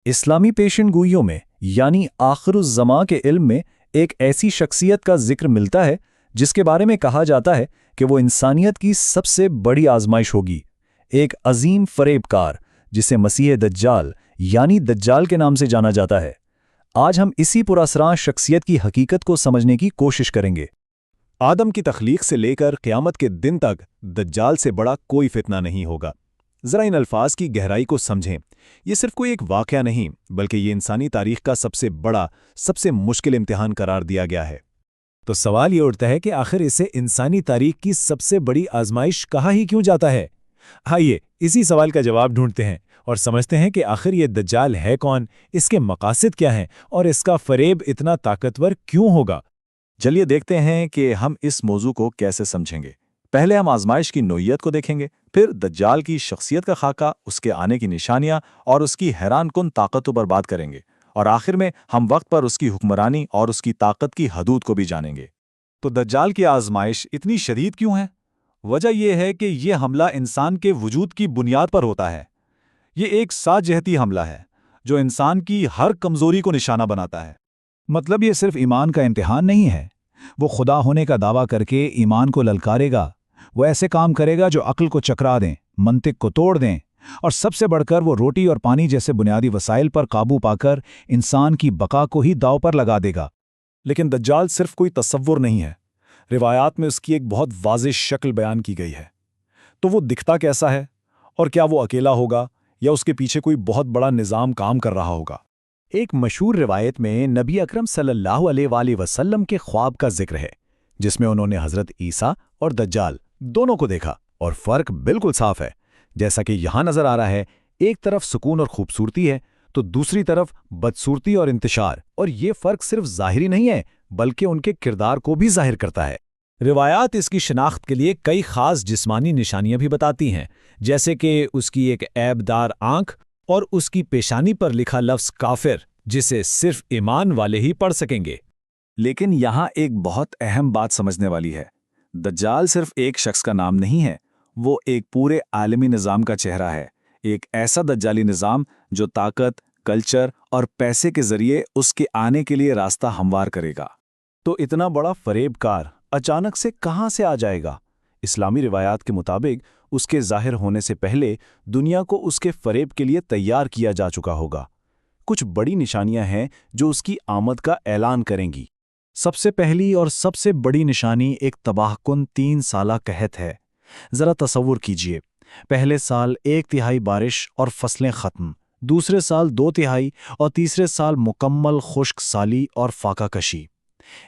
اسلامی پیشن گوئیوں میں یعنی آخرالزماں کے علم میں ایک ایسی شخصیت کا ذکر ملتا ہے جس کے بارے میں کہا جاتا ہے کہ وہ انسانیت کی سب سے بڑی آزمائش ہوگی، ایک عظیم فریب کار جسے مسیح دجال یعنی دجال کے نام سے جانا جاتا ہے۔ آج ہم اسی پراسرار شخصیت کی حقیقت کو سمجھنے کی کوشش کریں گے۔ آدم کی تخلیق سے لے کر قیامت کے دن تک دجال سے بڑا کوئی فتنہ نہیں ہوگا۔ ذرا ان الفاظ کی گہرائی کو سمجھیں۔ یہ صرف کوئی ایک واقعہ نہیں بلکہ یہ انسانی تاریخ کا سب سے بڑا، سب سے مشکل امتحان قرار دیا گیا ہے۔ تو سوال یہ اٹھتا ہے کہ آخر اسے انسانی تاریخ کی سب سے بڑی آزمائش کہا ہی کیوں جاتا ہے؟ آئیے اسی سوال کا جواب ڈھونڈتے ہیں اور سمجھتے ہیں کہ آخر یہ دجال ہے کون، اس کے مقاصد کیا ہیں اور اس کا فریب اتنا طاقتور کیوں ہوگا۔ چلیے دیکھتے ہیں کہ ہم اس موضوع کو کیسے سمجھیں گے۔ پہلے ہم آزمائش کی نوعیت کو دیکھیں گے، پھر دجال کی شخصیت کا خاکہ، اس کے آنے کی نشانیاں اور اس کی حیران کن طاقتوں پر بات کریں گے، اور آخر میں ہم وقت پر اس کی حکمرانی اور اس کی طاقت کی حدود کو بھی جانیں گے۔ تو دجال کی آزمائش اتنی شدید کیوں ہے؟ وجہ یہ ہے کہ یہ حملہ انسان کے وجود کی بنیاد پر ہوتا ہے۔ یہ ایک سات جہتی حملہ ہے جو انسان کی ہر کمزوری کو نشانہ بناتا ہے۔ مطلب یہ صرف ایمان کا امتحان نہیں ہے۔ وہ خدا ہونے کا دعویٰ کر کے ایمان کو للکارے گا، وہ ایسے کام کرے گا جو عقل کو چکرا دیں، منطق کو توڑ دیں، اور سب سے بڑھ کر وہ روٹی اور پانی جیسے بنیادی وسائل پر قابو پا کر انسان کی بقا کو ہی داؤ پر لگا دے گا۔ لیکن دجال صرف کوئی تصور نہیں ہے، روایات میں اس کی ایک بہت واضح شکل بیان کی گئی ہے۔ تو وہ دکھتا کیسا ہے، اور کیا وہ اکیلا ہوگا یا اس کے پیچھے کوئی بہت بڑا نظام کام کر رہا ہوگا؟ ایک مشہور روایت میں نبی اکرم صلی اللہ علیہ وآلہ وسلم کے خواب کا ذکر ہے جس میں انہوں نے حضرت عیسیٰ اور دجال دونوں کو دیکھا، اور فرق بالکل صاف ہے۔ جیسا کہ یہاں نظر آ رہا ہے، ایک طرف سکون اور خوبصورتی ہے تو دوسری طرف بدصورتی اور انتشار، اور یہ فرق صرف ظاہری نہیں ہے بلکہ ان کے کردار کو بھی ظاہر کرتا ہے۔ روایات اس کی شناخت کے لیے کئی خاص جسمانی نشانیاں بھی بتاتی ہیں، جیسے کہ اس کی ایک عیب دار آنکھ اور اس کی پیشانی پر لکھا لفظ کافر، جسے صرف ایمان والے ہی پڑھ سکیں گے۔ لیکن یہاں ایک بہت اہم بات سمجھنے والی ہے۔ دجال صرف ایک شخص کا نام نہیں ہے، وہ ایک پورے عالمی نظام کا چہرہ ہے، ایک ایسا دجالی نظام جو طاقت، کلچر اور پیسے کے ذریعے اس کے آنے کے لیے راستہ ہموار کرے گا۔ تو اتنا بڑا فریب کار اچانک سے کہاں سے آ جائے گا؟ اسلامی روایات کے مطابق اس کے ظاہر ہونے سے پہلے دنیا کو اس کے فریب کے لیے تیار کیا جا چکا ہوگا۔ کچھ بڑی نشانیاں ہیں جو اس کی آمد کا اعلان کریں گی۔ سب سے پہلی اور سب سے بڑی نشانی ایک تباہ کن 3 سالہ قحط ہے۔ ذرا تصور کیجئے، پہلے سال 1/3 بارش اور فصلیں ختم، دوسرے سال 2/3 اور تیسرے سال مکمل خشک سالی اور فاقہ کشی۔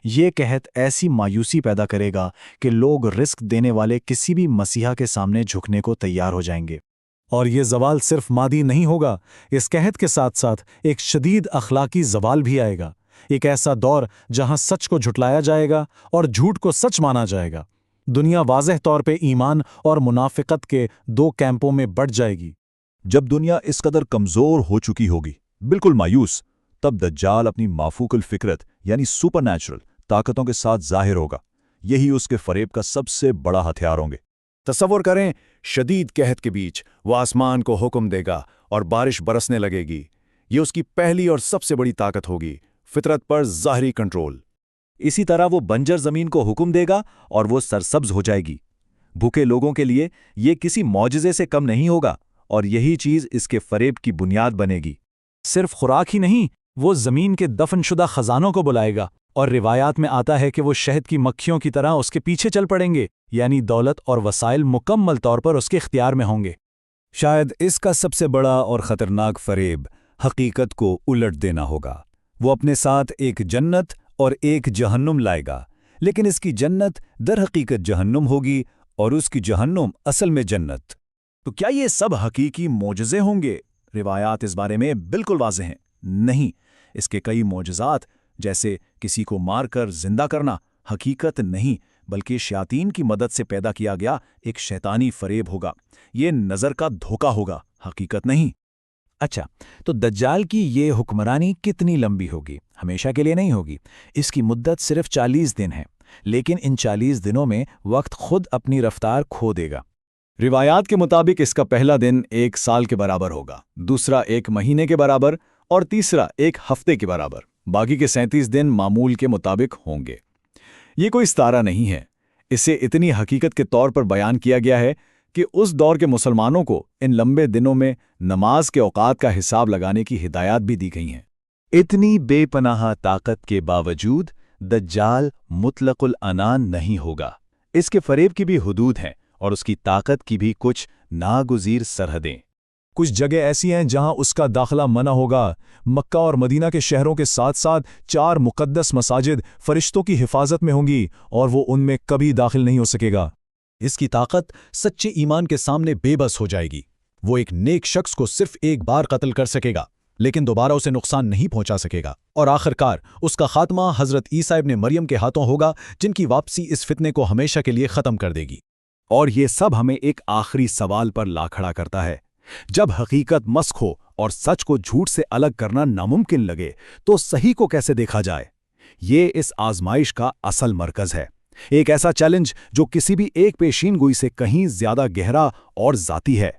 یہ قحط ایسی مایوسی پیدا کرے گا کہ لوگ رزق دینے والے کسی بھی مسیحا کے سامنے جھکنے کو تیار ہو جائیں گے۔ اور یہ زوال صرف مادی نہیں ہوگا، اس قحط کے ساتھ ساتھ ایک شدید اخلاقی زوال بھی آئے گا، ایک ایسا دور جہاں سچ کو جھٹلایا جائے گا اور جھوٹ کو سچ مانا جائے گا۔ دنیا واضح طور پہ ایمان اور منافقت کے 2 کیمپوں میں بٹ جائے گی۔ جب دنیا اس قدر کمزور ہو چکی ہوگی، بالکل مایوس، تب دجال اپنی مافوق الفکرت یعنی سپر نیچرل طاقتوں کے ساتھ ظاہر ہوگا۔ یہی اس کے فریب کا سب سے بڑا ہتھیار ہوں گے۔ تصور کریں، شدید قحط کے بیچ وہ آسمان کو حکم دے گا اور بارش برسنے لگے گی۔ یہ اس کی پہلی اور سب سے بڑی طاقت ہوگی، فطرت پر ظاہری کنٹرول۔ اسی طرح وہ بنجر زمین کو حکم دے گا اور وہ سرسبز ہو جائے گی۔ بھوکے لوگوں کے لیے یہ کسی معجزے سے کم نہیں ہوگا، اور یہی چیز اس کے فریب کی بنیاد بنے گی۔ صرف خوراک ہی نہیں، وہ زمین کے دفن شدہ خزانوں کو بلائے گا، اور روایات میں آتا ہے کہ وہ شہد کی مکھیوں کی طرح اس کے پیچھے چل پڑیں گے، یعنی دولت اور وسائل مکمل طور پر اس کے اختیار میں ہوں گے۔ شاید اس کا سب سے بڑا اور خطرناک فریب حقیقت کو الٹ دینا ہوگا۔ وہ اپنے ساتھ ایک جنت اور ایک جہنم لائے گا، لیکن اس کی جنت در حقیقت جہنم ہوگی اور اس کی جہنم اصل میں جنت۔ تو کیا یہ سب حقیقی معجزے ہوں گے؟ روایات اس بارے میں بالکل واضح ہیں۔ نہیں، اس کے کئی معجزات جیسے کسی کو مار کر زندہ کرنا حقیقت نہیں بلکہ شیاطین کی مدد سے پیدا کیا گیا ایک شیطانی فریب ہوگا۔ یہ نظر کا دھوکہ ہوگا، حقیقت نہیں۔ اچھا، تو دجال کی یہ حکمرانی کتنی لمبی ہوگی؟ ہمیشہ کے لیے نہیں ہوگی۔ اس کی مدت صرف 40 دن ہے، لیکن ان 40 دنوں میں وقت خود اپنی رفتار کھو دے گا۔ روایات کے مطابق اس کا پہلا دن 1 سال کے برابر ہوگا، دوسرا 1 مہینے کے برابر اور تیسرا 1 ہفتے کے برابر، باقی کے 37 دن معمول کے مطابق ہوں گے۔ یہ کوئی ستارہ نہیں ہے، اسے اتنی حقیقت کے طور پر بیان کیا گیا ہے کہ اس دور کے مسلمانوں کو ان لمبے دنوں میں نماز کے اوقات کا حساب لگانے کی ہدایات بھی دی گئی ہیں۔ اتنی بے پناہ طاقت کے باوجود دجال مطلق العنان نہیں ہوگا۔ اس کے فریب کی بھی حدود ہیں اور اس کی طاقت کی بھی کچھ ناگزیر سرحدیں۔ کچھ جگہ ایسی ہیں جہاں اس کا داخلہ منع ہوگا۔ مکہ اور مدینہ کے شہروں کے ساتھ ساتھ 4 مقدس مساجد فرشتوں کی حفاظت میں ہوں گی اور وہ ان میں کبھی داخل نہیں ہو سکے گا۔ اس کی طاقت سچے ایمان کے سامنے بے بس ہو جائے گی۔ وہ ایک نیک شخص کو صرف ایک بار قتل کر سکے گا، لیکن دوبارہ اسے نقصان نہیں پہنچا سکے گا، اور آخرکار اس کا خاتمہ حضرت عیسیٰ ابن مریم کے ہاتھوں ہوگا، جن کی واپسی اس فتنے کو ہمیشہ کے لیے ختم کر دے گی۔ اور یہ سب ہمیں ایک آخری سوال پر لا کھڑا کرتا ہے۔ جب حقیقت مسخ ہو اور سچ کو جھوٹ سے الگ کرنا ناممکن لگے تو صحیح کو کیسے دیکھا جائے؟ یہ اس آزمائش کا اصل مرکز ہے، ایک ایسا چیلنج جو کسی بھی ایک پیشین گوئی سے کہیں زیادہ گہرا اور ذاتی ہے۔